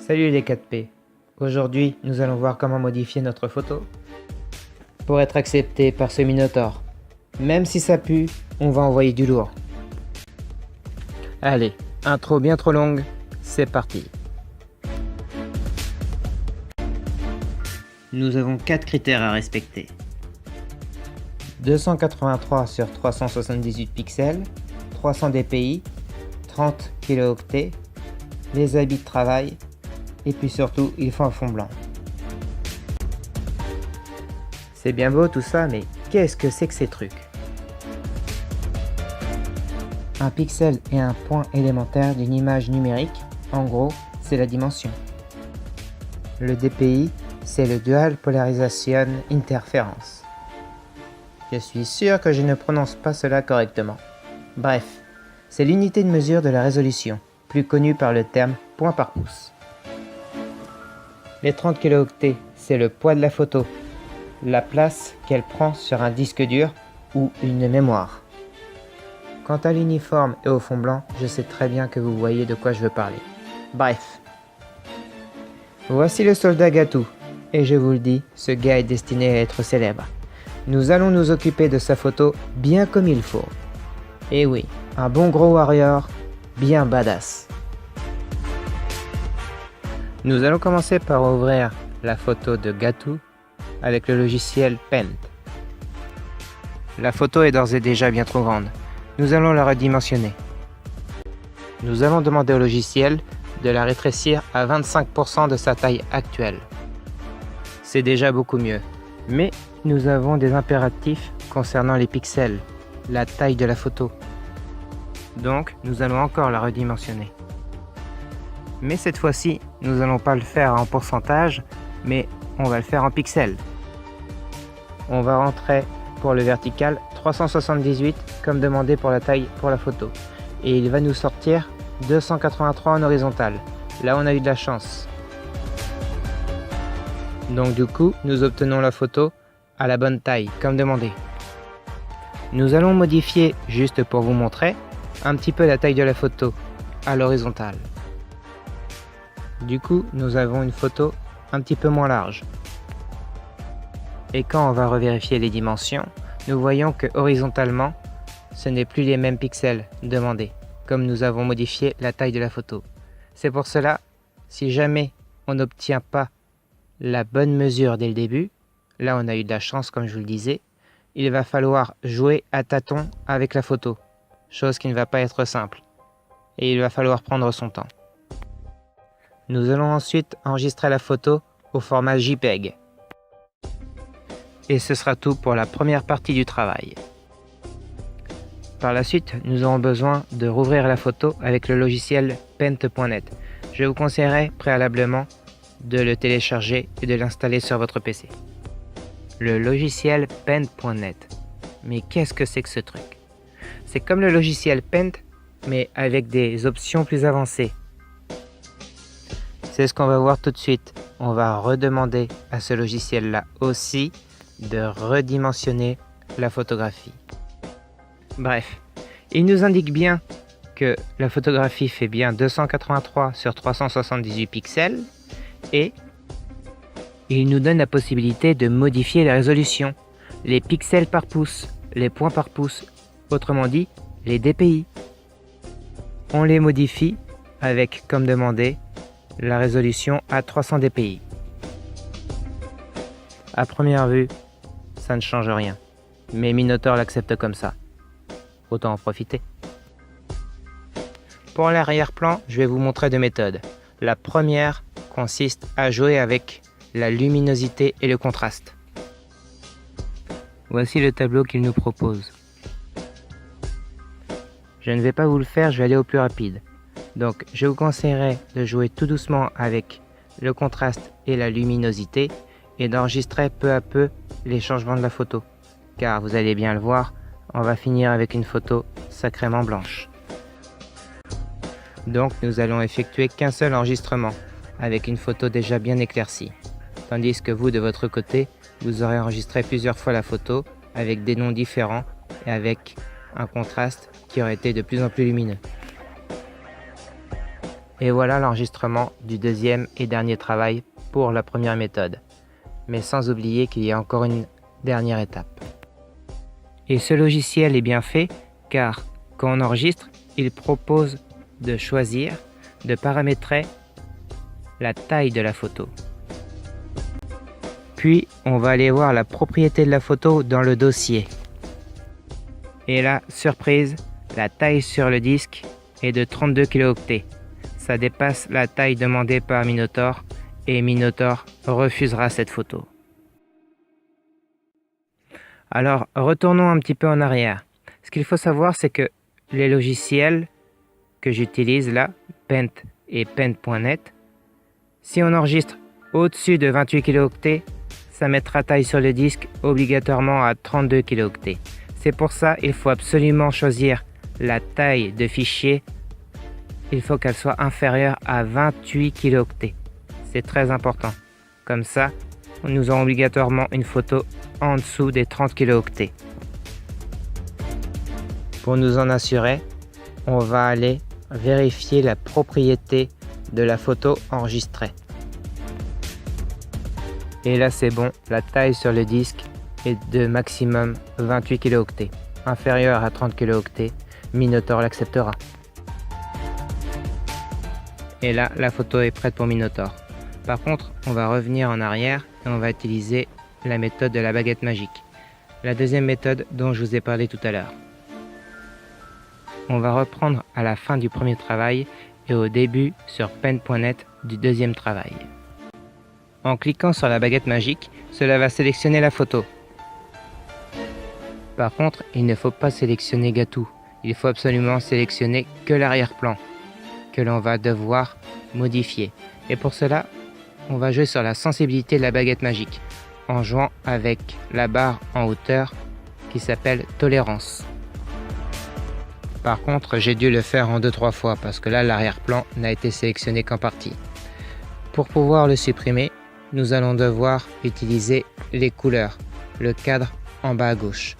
Salut les 4P. Aujourd'hui, nous allons voir comment modifier notre photo pour être accepté par ce Minotaur. Même si ça pue, on va envoyer du lourd. Allez, intro bien trop longue, c'est parti. Nous avons 4 critères à respecter. 283 sur 378 pixels, 300 dpi, 30 kilooctets, les habits de travail, et puis surtout, il faut un fond blanc. C'est bien beau tout ça, mais qu'est-ce que c'est que ces trucs? Un pixel est un point élémentaire d'une image numérique. En gros, c'est la dimension. Le DPI, c'est le Dual Polarization Interference. Je suis sûr que je ne prononce pas cela correctement. Bref, c'est l'unité de mesure de la résolution, plus connue par le terme point par pouce. Les 30 kilooctets, c'est le poids de la photo, la place qu'elle prend sur un disque dur ou une mémoire. Quant à l'uniforme et au fond blanc, je sais très bien que vous voyez de quoi je veux parler. Bref. Voici le soldat Gatou, et je vous le dis, ce gars est destiné à être célèbre. Nous allons nous occuper de sa photo bien comme il faut. Et oui, un bon gros warrior, bien badass. Nous allons commencer par ouvrir la photo de Gatou avec le logiciel Paint. La photo est d'ores et déjà bien trop grande. Nous allons la redimensionner. Nous allons demander au logiciel de la rétrécir à 25% de sa taille actuelle. C'est déjà beaucoup mieux. Mais nous avons des impératifs concernant les pixels, la taille de la photo. Donc, nous allons encore la redimensionner. Mais cette fois-ci, nous n'allons pas le faire en pourcentage, mais on va le faire en pixels. On va rentrer pour le vertical 378 comme demandé pour la taille pour la photo. Et il va nous sortir 283 en horizontal. Là, on a eu de la chance. Donc du coup, nous obtenons la photo à la bonne taille, comme demandé. Nous allons modifier, juste pour vous montrer, un petit peu la taille de la photo à l'horizontale. Du coup, nous avons une photo un petit peu moins large. Et quand on va revérifier les dimensions, nous voyons que horizontalement, ce n'est plus les mêmes pixels demandés, comme nous avons modifié la taille de la photo. C'est pour cela, si jamais on n'obtient pas la bonne mesure dès le début, là on a eu de la chance comme je vous le disais, il va falloir jouer à tâtons avec la photo, chose qui ne va pas être simple, et il va falloir prendre son temps. Nous allons ensuite enregistrer la photo au format JPEG. Et ce sera tout pour la première partie du travail. Par la suite, nous aurons besoin de rouvrir la photo avec le logiciel Paint.net. Je vous conseillerais préalablement de le télécharger et de l'installer sur votre PC. Le logiciel Paint.net. Mais qu'est-ce que c'est que ce truc? C'est comme le logiciel Paint, mais avec des options plus avancées. C'est ce qu'on va voir tout de suite. On va redemander à ce logiciel-là aussi de redimensionner la photographie. Bref, il nous indique bien que la photographie fait bien 283 sur 378 pixels et il nous donne la possibilité de modifier la résolution, les pixels par pouce, les points par pouce, autrement dit les DPI. On les modifie avec, comme demandé, la résolution à 300 dpi. À première vue, ça ne change rien, mais Minotaur l'accepte comme ça. Autant en profiter. Pour l'arrière-plan, je vais vous montrer deux méthodes. La première consiste à jouer avec la luminosité et le contraste. Voici le tableau qu'il nous propose. Je ne vais pas vous le faire, je vais aller au plus rapide. Donc, je vous conseillerais de jouer tout doucement avec le contraste et la luminosité et d'enregistrer peu à peu les changements de la photo. Car vous allez bien le voir, on va finir avec une photo sacrément blanche. Donc, nous allons effectuer qu'un seul enregistrement avec une photo déjà bien éclaircie. Tandis que vous, de votre côté, vous aurez enregistré plusieurs fois la photo avec des noms différents et avec un contraste qui aurait été de plus en plus lumineux. Et voilà l'enregistrement du deuxième et dernier travail pour la première méthode. Mais sans oublier qu'il y a encore une dernière étape. Et ce logiciel est bien fait car quand on enregistre, il propose de choisir, de paramétrer la taille de la photo. Puis on va aller voir la propriété de la photo dans le dossier. Et là, surprise, la taille sur le disque est de 32 kilooctets. Ça dépasse la taille demandée par Minotaur et Minotaur refusera cette photo. Alors, retournons un petit peu en arrière. Ce qu'il faut savoir, c'est que les logiciels que j'utilise là, Paint et Paint.net, si on enregistre au-dessus de 28 kilooctets, ça mettra taille sur le disque obligatoirement à 32 kilooctets. C'est pour ça qu'il faut absolument choisir la taille de fichier. Il faut qu'elle soit inférieure à 28 kilooctets. C'est très important. Comme ça, nous aurons obligatoirement une photo en dessous des 30 kilooctets. Pour nous en assurer, on va aller vérifier la propriété de la photo enregistrée. Et là c'est bon, la taille sur le disque est de maximum 28 kilooctets. Inférieur à 30 kilooctets, Minotaur l'acceptera. Et là, la photo est prête pour Minotaur. Par contre, on va revenir en arrière et on va utiliser la méthode de la baguette magique. La deuxième méthode dont je vous ai parlé tout à l'heure. On va reprendre à la fin du premier travail et au début sur Paint.net du deuxième travail. En cliquant sur la baguette magique, cela va sélectionner la photo. Par contre, il ne faut pas sélectionner Gatou. Il faut absolument sélectionner que l'arrière-plan, que l'on va devoir modifier. Et pour cela, on va jouer sur la sensibilité de la baguette magique, en jouant avec la barre en hauteur qui s'appelle tolérance. Par contre, j'ai dû le faire en 2-3 fois parce que là, l'arrière-plan n'a été sélectionné qu'en partie. Pour pouvoir le supprimer, nous allons devoir utiliser les couleurs, le cadre en bas à gauche.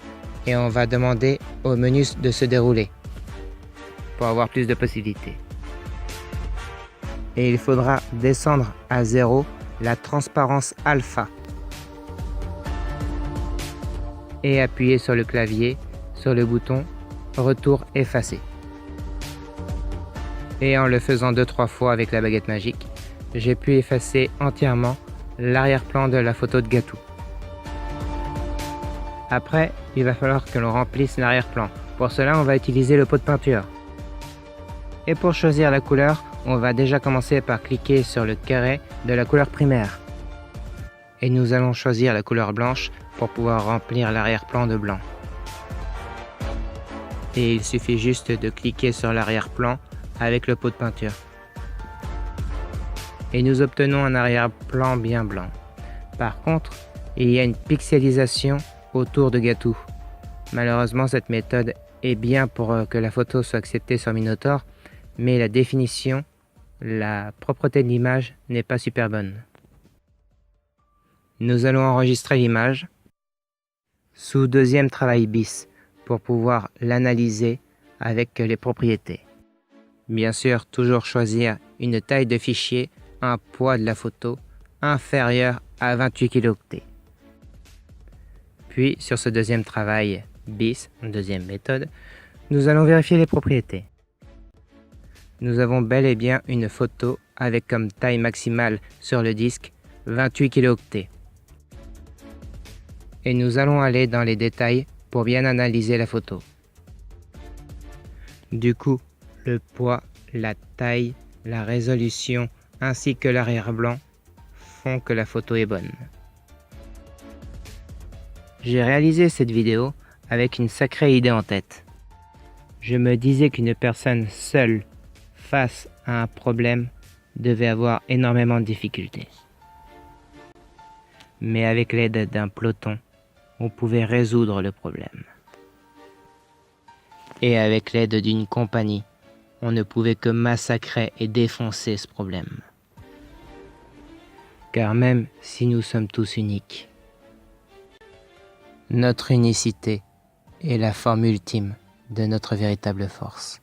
Et on va demander au menu de se dérouler pour avoir plus de possibilités. Et il faudra descendre à 0 la transparence alpha. Et appuyer sur le clavier, sur le bouton retour effacé. Et en le faisant 2-3 fois avec la baguette magique, j'ai pu effacer entièrement l'arrière-plan de la photo de Gatou. Après, il va falloir que l'on remplisse l'arrière-plan. Pour cela, on va utiliser le pot de peinture. Et pour choisir la couleur, on va déjà commencer par cliquer sur le carré de la couleur primaire. Et nous allons choisir la couleur blanche pour pouvoir remplir l'arrière-plan de blanc. Et il suffit juste de cliquer sur l'arrière-plan avec le pot de peinture. Et nous obtenons un arrière-plan bien blanc. Par contre, il y a une pixelisation autour de Gatou. Malheureusement, cette méthode est bien pour que la photo soit acceptée sur Minotaur, mais la définition, la propreté de l'image n'est pas super bonne. Nous allons enregistrer l'image sous deuxième travail bis pour pouvoir l'analyser avec les propriétés. Bien sûr, toujours choisir une taille de fichier, un poids de la photo inférieur à 28 kilooctets. Puis, sur ce deuxième travail bis, deuxième méthode, nous allons vérifier les propriétés. Nous avons bel et bien une photo avec comme taille maximale sur le disque 28 kilooctets. Et nous allons aller dans les détails pour bien analyser la photo. Du coup, le poids, la taille, la résolution ainsi que l'arrière-blanc font que la photo est bonne. J'ai réalisé cette vidéo avec une sacrée idée en tête. Je me disais qu'une personne seule face à un problème devait avoir énormément de difficultés. Mais avec l'aide d'un peloton, on pouvait résoudre le problème. Et avec l'aide d'une compagnie, on ne pouvait que massacrer et défoncer ce problème. Car même si nous sommes tous uniques, notre unicité est la forme ultime de notre véritable force.